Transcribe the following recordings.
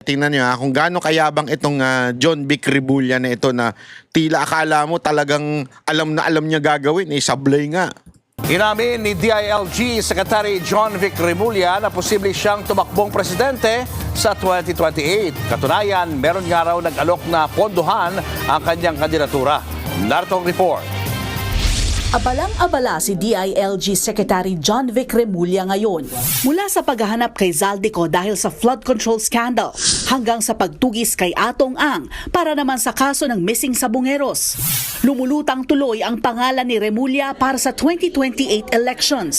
Tingnan nyo kung gaano kayabang itong John Vic Remulla na ito na tila akala mo talagang alam na alam niya gagawin. Sablay nga. Inamin ni DILG Secretary John Vic Remulla na posible siyang tumakbong presidente sa 2028. Katunayan, meron nga raw nag-alok na pondohan ang kanyang kandidatura. Narito ang report. Abalang-abala si DILG Secretary John Vic Remulla ngayon. Mula sa paghahanap kay Zaldico dahil sa flood control scandal hanggang sa pagtugis kay Atong Ang para naman sa kaso ng missing sabongeros. Lumulutang tuloy ang pangalan ni Remulla para sa 2028 elections.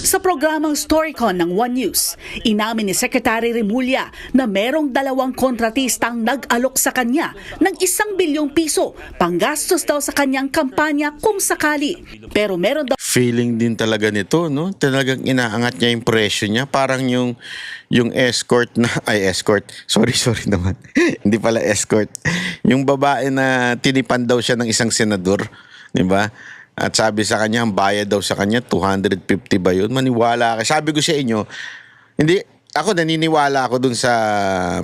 Sa programang Storycon ng One News, inamin ni Secretary Remulla na merong 2 kontratistang nag-alok sa kanya ng 1 bilyong piso panggastos daw sa kanyang kampanya kung sakali. Pero meron daw Feeling din talaga nito, no? Talagang inaangat niya yung presyo niya. Parang yung escort na, escort. Sorry naman. Hindi pala escort. Yung babae na tinipan daw siya ng isang senador, di ba? At sabi sa kanya, ang bayad daw sa kanya, 250 ba yun? Maniwala ka. Sabi ko sa inyo, hindi, ako naniniwala ako dun sa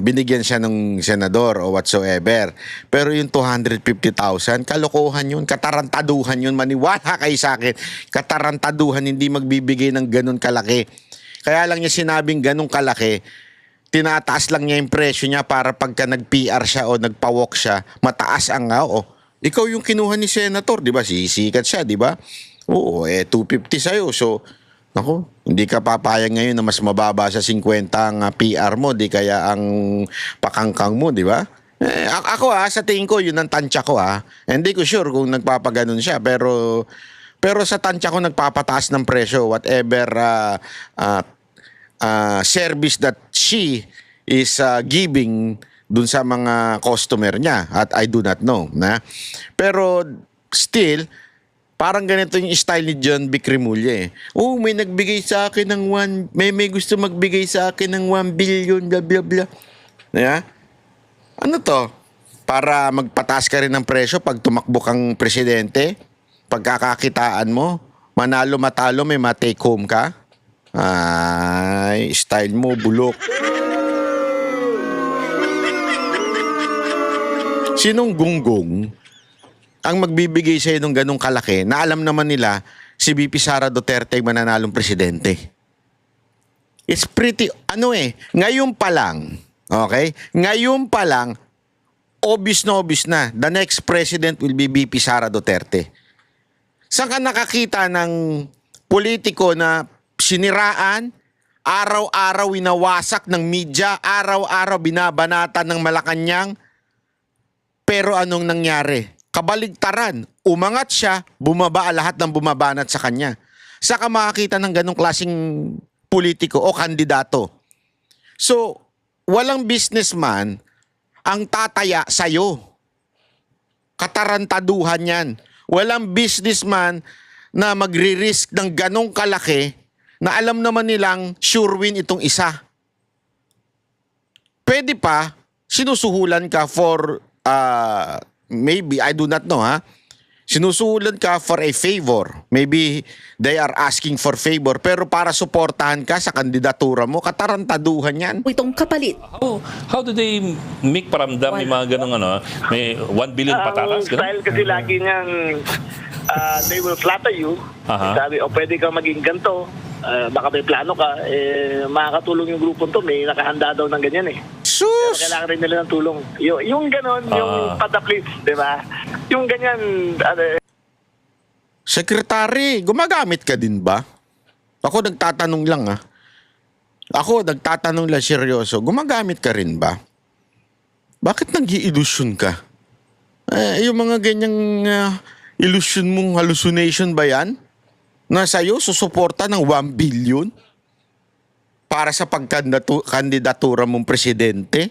binigyan siya ng senador o whatsoever. Pero yung 250,000, kalokohan yun, katarantaduhan yun. Maniwala kayo sa akin, katarantaduhan, hindi magbibigay ng ganun kalaki. Kaya lang niya sinabing ganun kalaki, tinataas lang niya yung presyo niya para pagka nag-PR siya o nagpa-walk siya, mataas ang ikaw yung kinuha ni Senator, di ba? Sisikat siya, di ba? Oo, 250 sa'yo. So, naku, hindi ka papayag ngayon na mas mababa sa 50 ang PR mo, di kaya ang pakangkang mo, di ba? Ako sa tingin ko, yun ang tansya ko Hindi ko sure kung nagpapaganon siya, pero sa tansya ko nagpapataas ng presyo, whatever service that she is giving dun sa mga customer niya, at I do not know. Pero still, parang ganito yung style ni John Vic Remulla may nagbigay sa akin ng may gusto magbigay sa akin ng 1 billion, blah blah blah. Ano to? Para magpataas ka rin ng presyo pag tumakbo kang presidente? Pagkakakitaan mo? Manalo matalo, may ma-take home ka? Style mo, bulok. Sinong gunggong ang magbibigay sa'yo ng ganong kalaki na alam naman nila si VP Sara Duterte ang mananalong presidente? It's pretty, ngayon pa lang, okay? Ngayon pa lang, obvious na, the next president will be VP Sara Duterte. Saan ka nakakita ng politiko na siniraan, araw-araw winawasak ng media, araw-araw binabanatan ng Malacanang, pero anong nangyari? Kabaligtaran, umangat siya, bumaba lahat ng bumabanat sa kanya. Saka makakita ng ganong klaseng politiko o kandidato. So, walang businessman ang tataya sa'yo. Katarantaduhan yan. Walang businessman na magre-risk ng ganong kalaki na alam naman nilang sure win itong isa. Pwede pa, sinusuhulan ka for maybe, I do not know sinusuhulan ka for a favor. Maybe they are asking for favor, pero para suportahan ka sa kandidatura mo, katarantaduhan yan. itong kapalit. How do they make paramdam yung mga ganong may 1 billion patatas? Style kasi lagi niyang they will flatter you. Sabi, pwede kang maging ganito. Baka may plano ka, makakatulong yung grupon to, may nakahanda daw ng ganyan Sus! Pero kailangan rin nila ng tulong. Yung ganon, yung pataplis, di ba? Yung ganyan, Sekretary, gumagamit ka din ba? Ako nagtatanong lang seryoso. Gumagamit ka rin ba? Bakit nag-i-illusion ka? Yung mga ganyang illusion mong hallucination ba yan? Na sa'yo susuporta ng 1 billion para sa pagkandidatura mong presidente?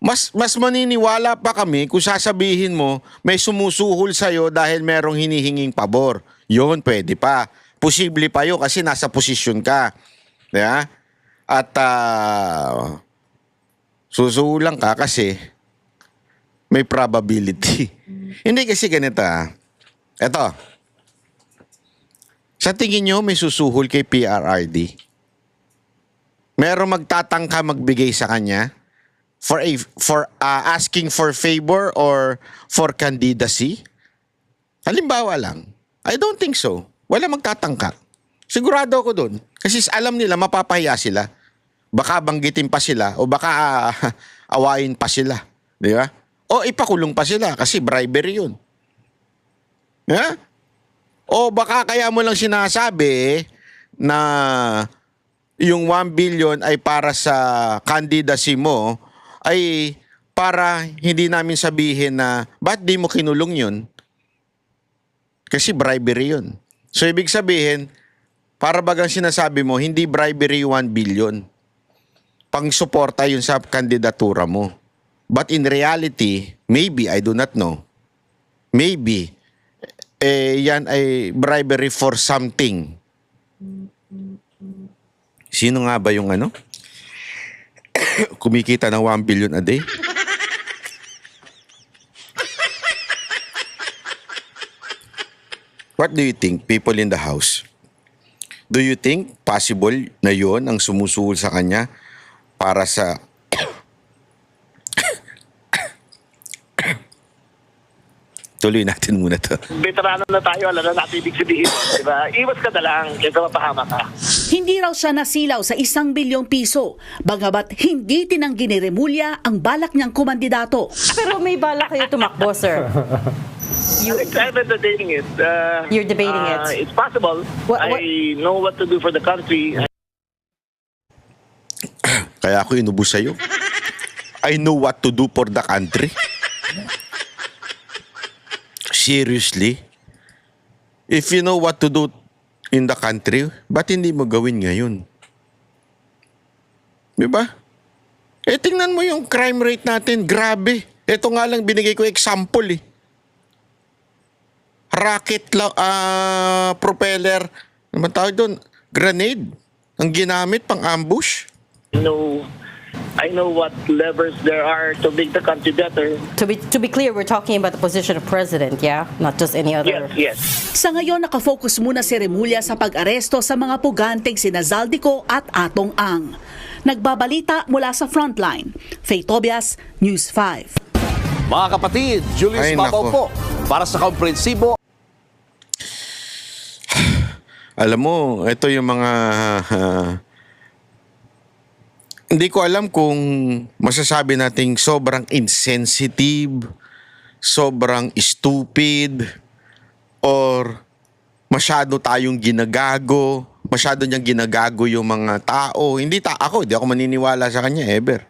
Mas maniniwala pa kami kung sasabihin mo may sumusuhol sa'yo dahil merong hinihinging pabor. Yun, pwede pa. Posible pa yun kasi nasa posisyon ka. Yeah? At susuhulan ka kasi may probability. Hindi kasi ganito Eto. Sa tingin nyo may susuhol kay PRRD? Merong magtatangka magbigay sa kanya for asking for favor or for candidacy? Halimbawa lang, I don't think so. Wala magtatangka. Sigurado ako doon. Kasi alam nila mapapahiya sila. Baka banggitin pa sila o baka awayin pa sila. Di ba? O ipakulong pa sila kasi bribery yun. Ha? O baka kaya mo lang sinasabi na yung 1 billion ay para sa candidacy mo ay para hindi namin sabihin na ba't di mo kinulong yun? Kasi bribery yun. So ibig sabihin, para bagang sinasabi mo, hindi bribery 1 billion. Pang-suporta yun sa kandidatura mo. But in reality, maybe, I do not know, maybe, yan ay bribery for something. Sino nga ba yung ano? Kumikita ng 1 billion a day? What do you think, people in the house? Do you think possible na yon ang sumusuhol sa kanya para sa tuloy natin muna to. Veterano na tayo, alam na natin ibig sabihin. Diba? Iwas ka na lang kaysa mapahama ka. Hindi raw siya nasilaw sa 1 bilyong piso, bagamat hindi tinanggi ni Remulla ang balak niyang kumandidato. Pero may balak kayo tumakbo, sir. I'm not debating it. You're debating it. It's possible. What- I know what to do for the country. Kaya ako inubos sa'yo. I know what to do for the country. Seriously? If you know what to do in the country, ba't hindi mo gawin ngayon? Diba? Tingnan mo yung crime rate natin, grabe. Ito nga lang binigay ko example eh. Rocket, propeller, naman tawag doon, grenade, ang ginamit pang ambush. I know what levers there are to make the country better. To be clear, we're talking about the position of president, yeah? Not just any other. Yes. Sa ngayon, nakafocus muna si Remulla sa pag-aresto sa mga puganteng sina Zaldico at Atong Ang. Nagbabalita mula sa Frontline. Faye Tobias, News 5. Mga kapatid, Julius Ay, Babaw nako. po para sa komprensibo. Alam mo, ito yung mga... hindi ko alam kung masasabi nating sobrang insensitive, sobrang stupid, or masyado tayong ginagago, masyado niyang ginagago yung mga tao. Hindi ako maniniwala sa kanya ever.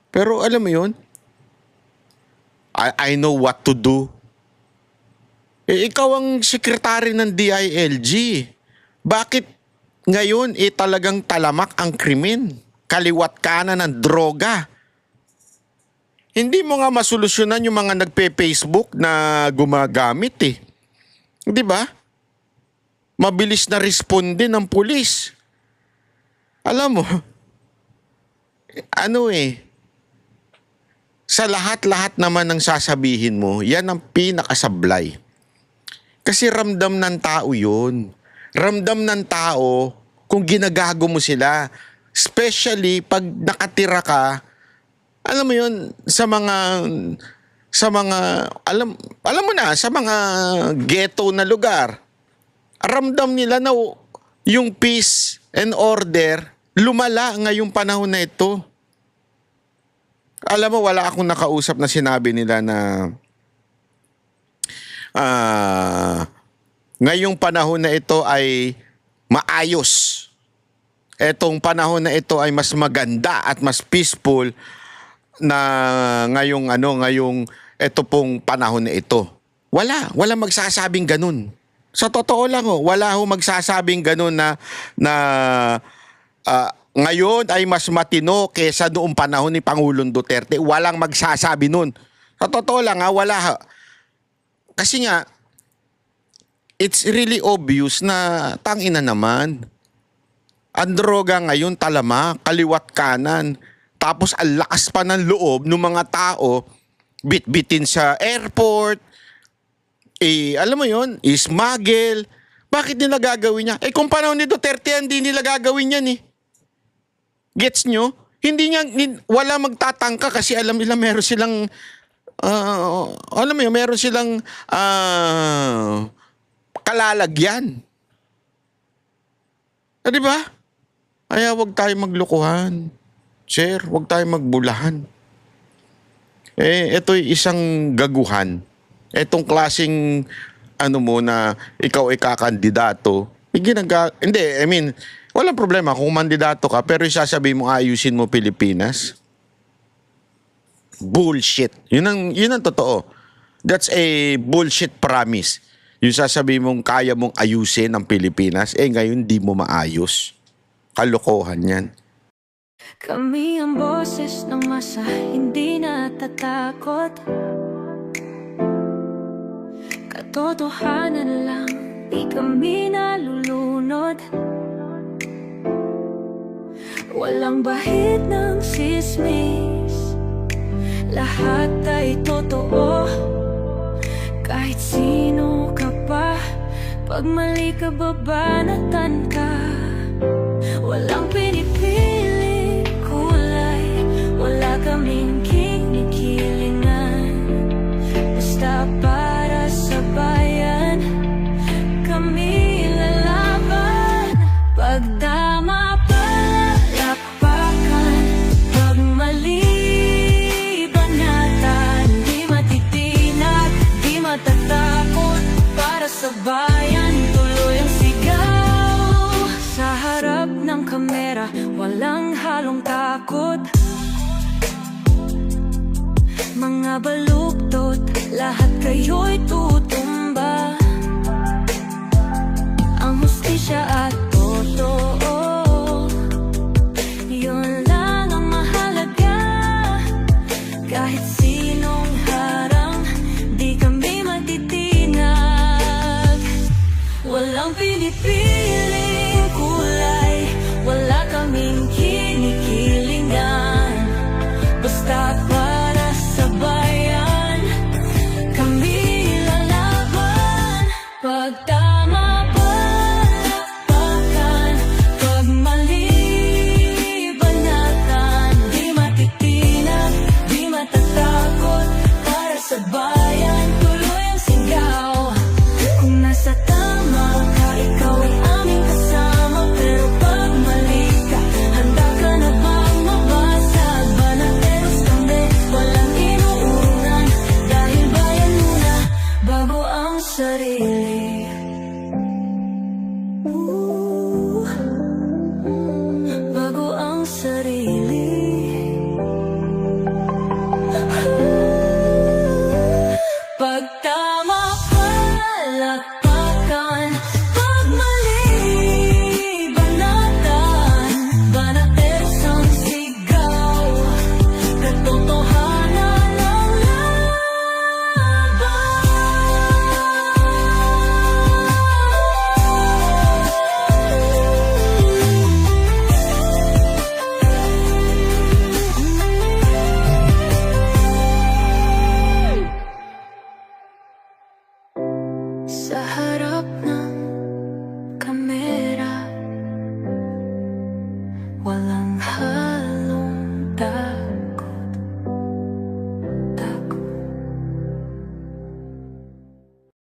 Pero alam mo yun, I know what to do. Ikaw ang sekretary ng DILG. Bakit ngayon talagang talamak ang krimen? Kaliwat kanan ng droga. Hindi mo nga masolusyonan yung mga nagpe-Facebook na gumagamit eh. Di ba? Mabilis na responde ng pulis. Alam mo, sa lahat-lahat naman ng sasabihin mo, yan ang pinakasablay. Kasi ramdam ng tao yun. Ramdam ng tao kung ginagago mo sila. Especially pag nakatira ka, alam mo yun, sa mga alam mo na, sa mga ghetto na lugar, ramdam nila na yung peace and order lumala ngayong panahon na ito. Alam mo, wala akong nakausap na sinabi nila na ngayong panahon na ito ay maayos. Etong panahon na ito ay mas maganda at mas peaceful na ngayong ito pong panahon na ito. Wala magsasabing ganun. Sa totoo lang wala ho magsasabing ganun na ngayon ay mas matino kaysa noong panahon ni Pangulong Duterte. Walang magsasabi nun. Sa totoo lang wala. Kasi nga, it's really obvious na tangina naman. Ang droga ngayon talama, kaliwat kanan. Tapos ang lakas pa ng loob ng mga tao, bit-bitin sa airport. Alam mo yun, smuggle. Bakit nila gagawin niya? Kung panahon ni Duterte, hindi nila gagawin yan eh. Gets nyo? Wala magtatangka kasi alam nila meron silang, alam mo yun, meron silang kalalagyan. Di ba? Kaya wag tayo maglukuhan. Sir, wag tayo magbulahan. Ito'y isang gaguhan. Etong klaseng na ikaw ay kakandidato. Hindi, I mean, walang problema kung mandidato ka pero sasabihin mo ayusin mo Pilipinas. Bullshit. Yun ang totoo. That's a bullshit promise. Yung sasabihin mong kaya mong ayusin ang Pilipinas, ngayon di mo maayos. Kalokohan yan. Kami ang boses ng masa, hindi natatakot. Katotohanan lang, di kami nalulunod. Walang bahid ng sismis, lahat ay totoo. Kahit sino ka pa, pag mali ka babanatan ka. Walang pinipili kulay, wala kaming kinikilingan. Basta para sa bayan, kami lalaban. Pagdama palakpakan, pag mali banatan, di matitinag, di matatakot. Para sa bayan, tuloy ang sigaw. Sa harap ng kamera, walang halong takot. Mga baluktot, lahat kayo'y tuwa.